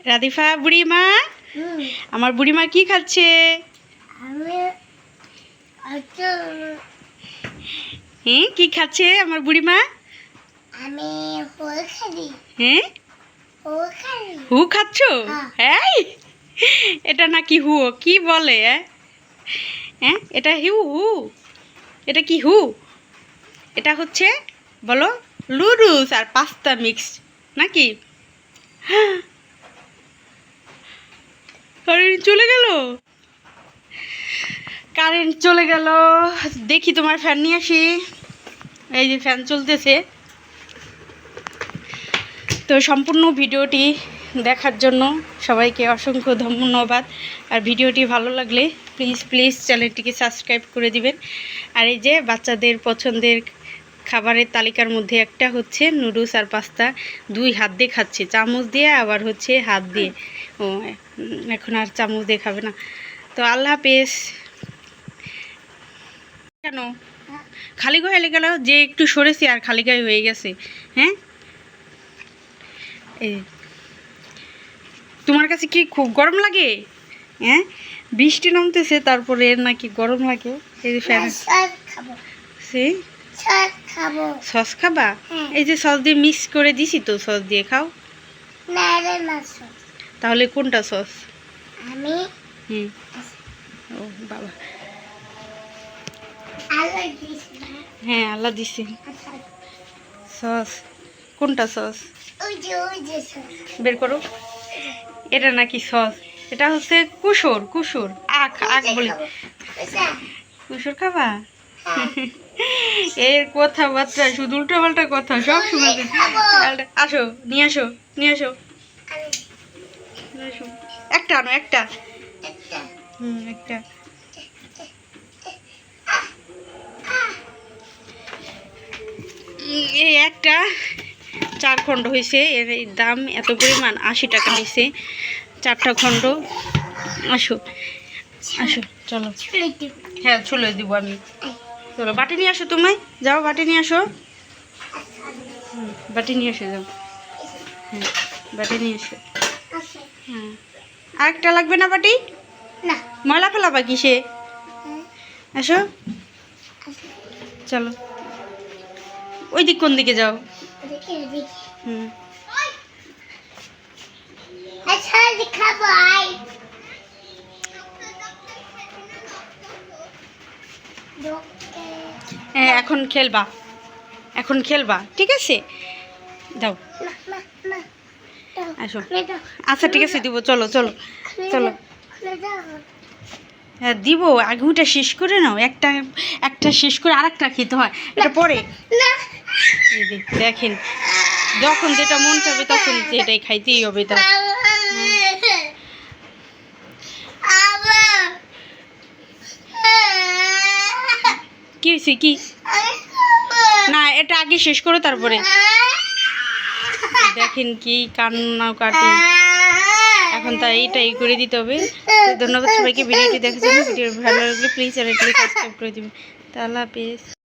রাধিফা বুড়িমা, আমার বুড়িমা কি খাচ্ছে? হ্যাঁ, কি খাচ্ছে আমার বুড়িমা? হ্যাঁ, হু খাচ্ছ? হ্যাঁ, এটা নাকি হু? কি বলে? হ্যাঁ, এটা হু? এটা কি হু? এটা হচ্ছে বলো লুডুস আর পাস্তা মিক্স নাকি? কারেন্ট চলে গেল, কারেন্ট চলে গেল। দেখি তোমার ফ্যান নিয়ে আসি। এই যে ফ্যান চলতেছে। তো সম্পূর্ণ ভিডিওটি দেখার জন্য সবাইকে অসংখ্য ধন্যবাদ। আর ভিডিওটি ভালো লাগলে প্লিজ চ্যানেলটিকে সাবস্ক্রাইব করে দিবেন। আর এই যে বাচ্চাদের পছন্দের খাবারের তালিকার মধ্যে একটা হচ্ছে নুডলস আর পাস্তা। 2 হাত দিয়ে খাচ্ছে, চামচ দিয়ে আবার হচ্ছে হাত দিয়ে। ও এখন আর চামচ দিয়ে খাবে না। তো আল্লাহ হাফেজ। কেন খালি গায়ে গেল যে একটু সরেছি আর খালি গায়ে হয়ে গেছে? হ্যাঁ, এই তোমার কাছে কি খুব গরম লাগে? হ্যাঁ, বৃষ্টি নামতেছে তারপরে নাকি গরম লাগে? এই যে ফ্যান সস খাবা? এই যে সস দিয়ে মিক্স করে দিছি তো, সস দিয়ে খাও। তাহলে কোনটা সস? ও বাবা, হ্যাঁ আল্লাহ দিছে সস। কোনটা সস? বের করো। এটা নাকি সস? এটা হচ্ছে কুসুর। আখ বলে কুসুর খাবা? এর কথাবার্তা শুধু উল্টো পাল্টা কথা সব সময়। আসো নিয়ে আসো একটা আনো, একটা। একটা। এই একটা 4 খণ্ড হয়েছে। এর দাম এত পরিমাণ, 80 টাকা নিয়েছে 4টা খণ্ড। আসো চলো। হ্যাঁ চলে দিব আমি। চলো বাটি নিয়ে আসো, তুমি যাও বাটি নিয়ে আসো। বাটি নিয়ে এসে যাও। বাটি নিয়ে এসো। হ্যাঁ, আরেকটা লাগবে না বাটি? ময়লা ফেলাবা কিসে? আসো চলো। ওই দিক কোন দিকে যাও? হ্যাঁ এখন খেলবা ঠিক আছে, দাও। আসো, আচ্ছা ঠিক আছে দিব। চলো হ্যাঁ দিব। আগে ওটা শেষ করে নাও। একটা শেষ করে আরেকটা খেতে হয়, এটা পরে। দেখেন, যখন যেটা মন চাবে তখন সেটাই খাইতেই হবে। তা কি হয়েছে? কি না, এটা আগে শেষ করো তারপরে। দেখেন কি কাটি। এখন তাই এইটাই করে দিতে হবে। তো ধন্যবাদ সবাইকে ভিডিওটি দেখার জন্য। ভিডিও ভালো লাগলে প্লিজ চ্যানেলটি সাবস্ক্রাইব করে দিবেন। আল্লাহ হাফেজ।